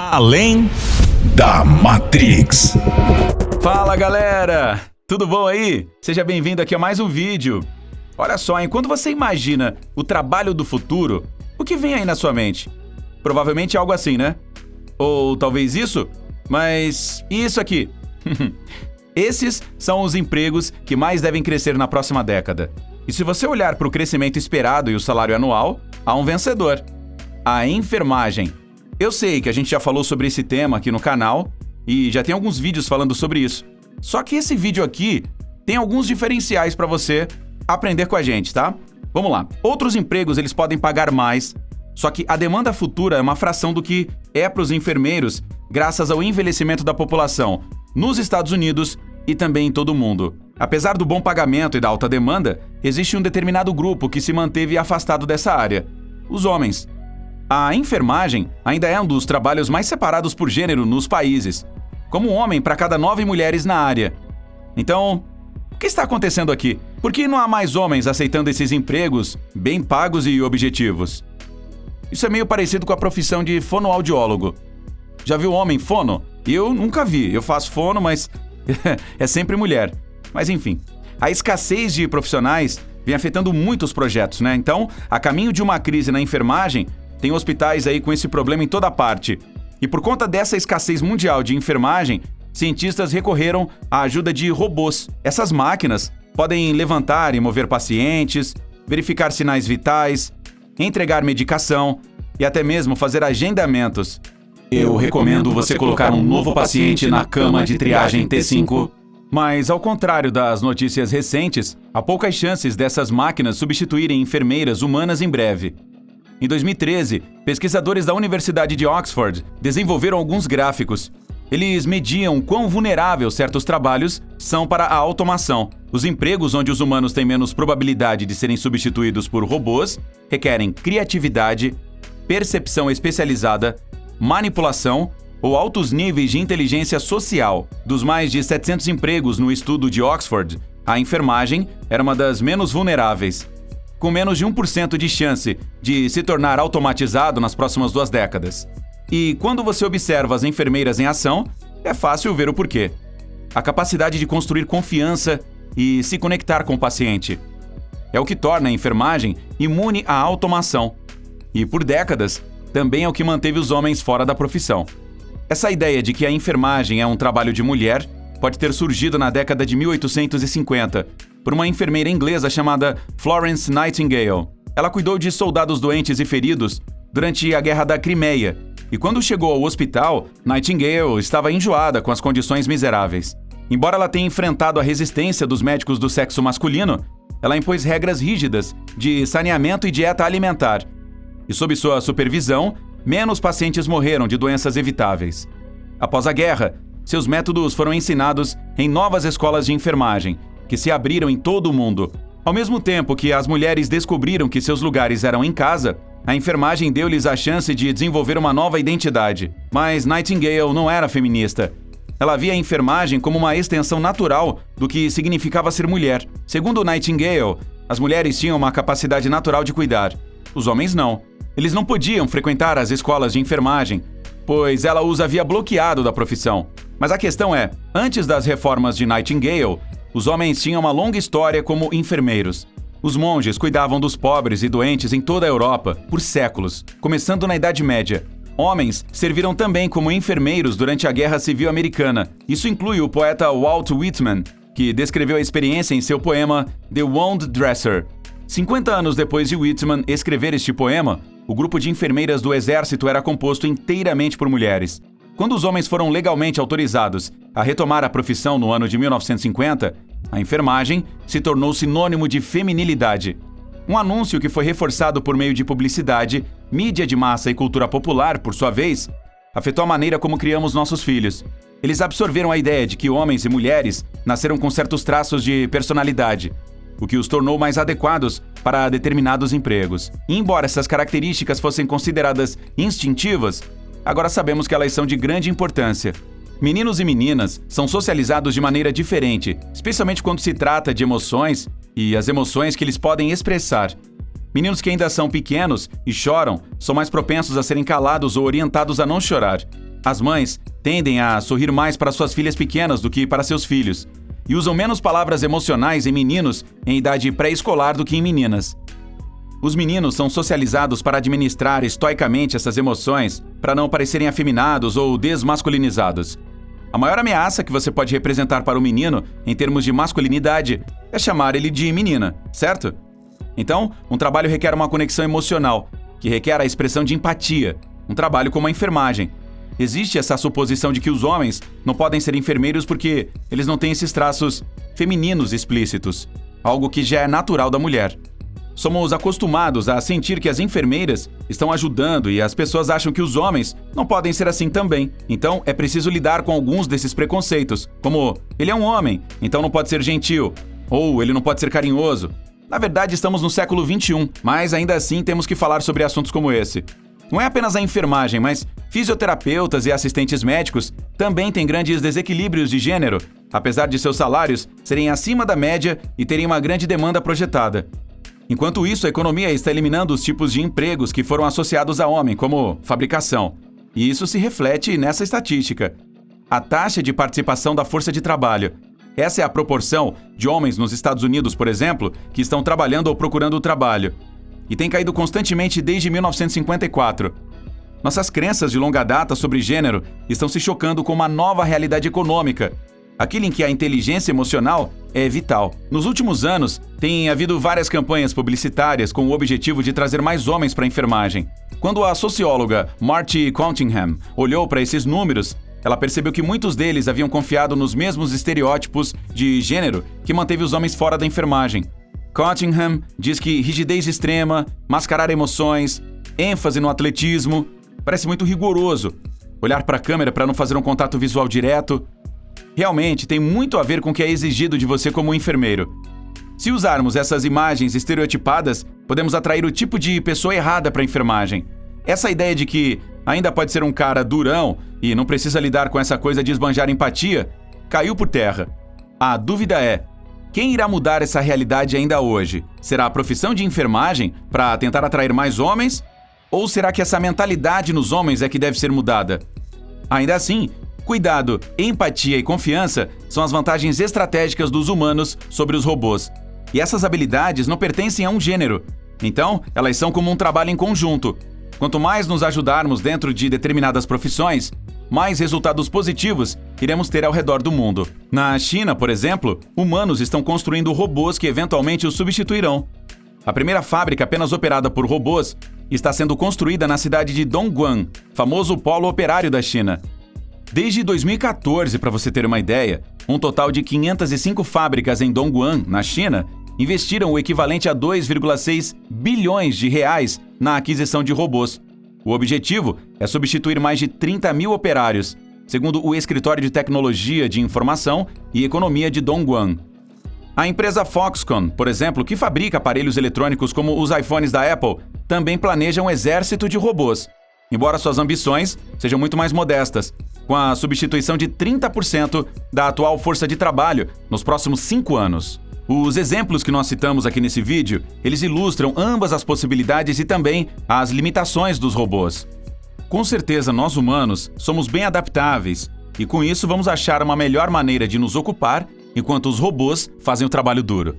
Além da Matrix. Fala galera, tudo bom aí? Seja bem-vindo aqui a mais um vídeo. Olha só, enquanto você imagina o trabalho do futuro, o que vem aí na sua mente? Provavelmente algo assim, né? Ou talvez isso? Mas e isso aqui? Esses são os empregos que mais devem crescer na próxima década. E se você olhar para o crescimento esperado e o salário anual, há um vencedor: a enfermagem. Eu sei que a gente já falou sobre esse tema aqui no canal e já tem alguns vídeos falando sobre isso. Só que esse vídeo aqui tem alguns diferenciais para você aprender com a gente, tá? Vamos lá. Outros empregos eles podem pagar mais, só que a demanda futura é uma fração do que é para os enfermeiros graças ao envelhecimento da população nos Estados Unidos e também em todo o mundo. Apesar do bom pagamento e da alta demanda, existe um determinado grupo que se manteve afastado dessa área: os homens. A enfermagem ainda é um dos trabalhos mais separados por gênero nos países, como um homem para cada 9 mulheres na área. Então, o que está acontecendo aqui? Por que não há mais homens aceitando esses empregos bem pagos e objetivos? Isso é meio parecido com a profissão de fonoaudiólogo. Já viu homem fono? Eu nunca vi. Eu faço fono, mas é sempre mulher. Mas enfim, a escassez de profissionais vem afetando muitos projetos, né? Então, a caminho de uma crise na enfermagem, tem hospitais aí com esse problema em toda parte. E por conta dessa escassez mundial de enfermagem, cientistas recorreram à ajuda de robôs. Essas máquinas podem levantar e mover pacientes, verificar sinais vitais, entregar medicação e até mesmo fazer agendamentos. Eu recomendo você colocar um novo paciente na cama de triagem T5. Mas, ao contrário das notícias recentes, há poucas chances dessas máquinas substituírem enfermeiras humanas em breve. Em 2013, pesquisadores da Universidade de Oxford desenvolveram alguns gráficos. Eles mediam quão vulnerável certos trabalhos são para a automação. Os empregos onde os humanos têm menos probabilidade de serem substituídos por robôs requerem criatividade, percepção especializada, manipulação ou altos níveis de inteligência social. Dos mais de 700 empregos no estudo de Oxford, a enfermagem era uma das menos vulneráveis, com menos de 1% de chance de se tornar automatizado nas próximas 2 décadas. E quando você observa as enfermeiras em ação, é fácil ver o porquê. A capacidade de construir confiança e se conectar com o paciente é o que torna a enfermagem imune à automação. E por décadas, também é o que manteve os homens fora da profissão. Essa ideia de que a enfermagem é um trabalho de mulher pode ter surgido na década de 1850, por uma enfermeira inglesa chamada Florence Nightingale. Ela cuidou de soldados doentes e feridos durante a Guerra da Crimeia, e quando chegou ao hospital, Nightingale estava enjoada com as condições miseráveis. Embora ela tenha enfrentado a resistência dos médicos do sexo masculino, ela impôs regras rígidas de saneamento e dieta alimentar. E sob sua supervisão, menos pacientes morreram de doenças evitáveis. Após a guerra, seus métodos foram ensinados em novas escolas de enfermagem, que se abriram em todo o mundo. Ao mesmo tempo que as mulheres descobriram que seus lugares eram em casa, a enfermagem deu-lhes a chance de desenvolver uma nova identidade. Mas Nightingale não era feminista. Ela via a enfermagem como uma extensão natural do que significava ser mulher. Segundo Nightingale, as mulheres tinham uma capacidade natural de cuidar. Os homens não. Eles não podiam frequentar as escolas de enfermagem, pois ela os havia bloqueado da profissão. Mas a questão é, antes das reformas de Nightingale, os homens tinham uma longa história como enfermeiros. Os monges cuidavam dos pobres e doentes em toda a Europa por séculos, começando na Idade Média. Homens serviram também como enfermeiros durante a Guerra Civil Americana. Isso inclui o poeta Walt Whitman, que descreveu a experiência em seu poema The Wound Dresser. 50 anos depois de Whitman escrever este poema, o grupo de enfermeiras do exército era composto inteiramente por mulheres. Quando os homens foram legalmente autorizados a retomar a profissão no ano de 1950, a enfermagem se tornou sinônimo de feminilidade. Um anúncio que foi reforçado por meio de publicidade, mídia de massa e cultura popular, por sua vez, afetou a maneira como criamos nossos filhos. Eles absorveram a ideia de que homens e mulheres nasceram com certos traços de personalidade, o que os tornou mais adequados para determinados empregos. E embora essas características fossem consideradas instintivas, agora sabemos que elas são de grande importância. Meninos e meninas são socializados de maneira diferente, especialmente quando se trata de emoções e as emoções que eles podem expressar. Meninos que ainda são pequenos e choram são mais propensos a serem calados ou orientados a não chorar. As mães tendem a sorrir mais para suas filhas pequenas do que para seus filhos, e usam menos palavras emocionais em meninos em idade pré-escolar do que em meninas. Os meninos são socializados para administrar estoicamente essas emoções para não parecerem afeminados ou desmasculinizados. A maior ameaça que você pode representar para o menino, em termos de masculinidade, é chamar ele de menina, certo? Então, um trabalho requer uma conexão emocional, que requer a expressão de empatia, um trabalho como a enfermagem. Existe essa suposição de que os homens não podem ser enfermeiros porque eles não têm esses traços femininos explícitos, algo que já é natural da mulher. Somos acostumados a sentir que as enfermeiras estão ajudando e as pessoas acham que os homens não podem ser assim também. Então, é preciso lidar com alguns desses preconceitos, como ele é um homem, então não pode ser gentil, ou ele não pode ser carinhoso. Na verdade, estamos no século XXI, mas ainda assim temos que falar sobre assuntos como esse. Não é apenas a enfermagem, mas fisioterapeutas e assistentes médicos também têm grandes desequilíbrios de gênero, apesar de seus salários serem acima da média e terem uma grande demanda projetada. Enquanto isso, a economia está eliminando os tipos de empregos que foram associados a homem, como fabricação. E isso se reflete nessa estatística. A taxa de participação da força de trabalho. Essa é a proporção de homens nos Estados Unidos, por exemplo, que estão trabalhando ou procurando trabalho. E tem caído constantemente desde 1954. Nossas crenças de longa data sobre gênero estão se chocando com uma nova realidade econômica, aquele em que a inteligência emocional é vital. Nos últimos anos, tem havido várias campanhas publicitárias com o objetivo de trazer mais homens para a enfermagem. Quando a socióloga Marty Cottingham olhou para esses números, ela percebeu que muitos deles haviam confiado nos mesmos estereótipos de gênero que manteve os homens fora da enfermagem. Cottingham diz que rigidez extrema, mascarar emoções, ênfase no atletismo, parece muito rigoroso. Olhar para a câmera para não fazer um contato visual direto. Realmente tem muito a ver com o que é exigido de você como enfermeiro. Se usarmos essas imagens estereotipadas, podemos atrair o tipo de pessoa errada para a enfermagem. Essa ideia de que ainda pode ser um cara durão e não precisa lidar com essa coisa de esbanjar empatia, caiu por terra. A dúvida é: quem irá mudar essa realidade ainda hoje? Será a profissão de enfermagem para tentar atrair mais homens? Ou será que essa mentalidade nos homens é que deve ser mudada? Ainda assim, cuidado, empatia e confiança são as vantagens estratégicas dos humanos sobre os robôs. E essas habilidades não pertencem a um gênero. Então, elas são como um trabalho em conjunto. Quanto mais nos ajudarmos dentro de determinadas profissões, mais resultados positivos iremos ter ao redor do mundo. Na China, por exemplo, humanos estão construindo robôs que eventualmente os substituirão. A primeira fábrica apenas operada por robôs está sendo construída na cidade de Dongguan, famoso polo operário da China. Desde 2014, para você ter uma ideia, um total de 505 fábricas em Dongguan, na China, investiram o equivalente a 2,6 bilhões de reais na aquisição de robôs. O objetivo é substituir mais de 30 mil operários, segundo o Escritório de Tecnologia de Informação e Economia de Dongguan. A empresa Foxconn, por exemplo, que fabrica aparelhos eletrônicos como os iPhones da Apple, também planeja um exército de robôs, embora suas ambições sejam muito mais modestas, com a substituição de 30% da atual força de trabalho nos próximos 5 anos. Os exemplos que nós citamos aqui nesse vídeo, eles ilustram ambas as possibilidades e também as limitações dos robôs. Com certeza, nós humanos somos bem adaptáveis e com isso vamos achar uma melhor maneira de nos ocupar enquanto os robôs fazem o trabalho duro.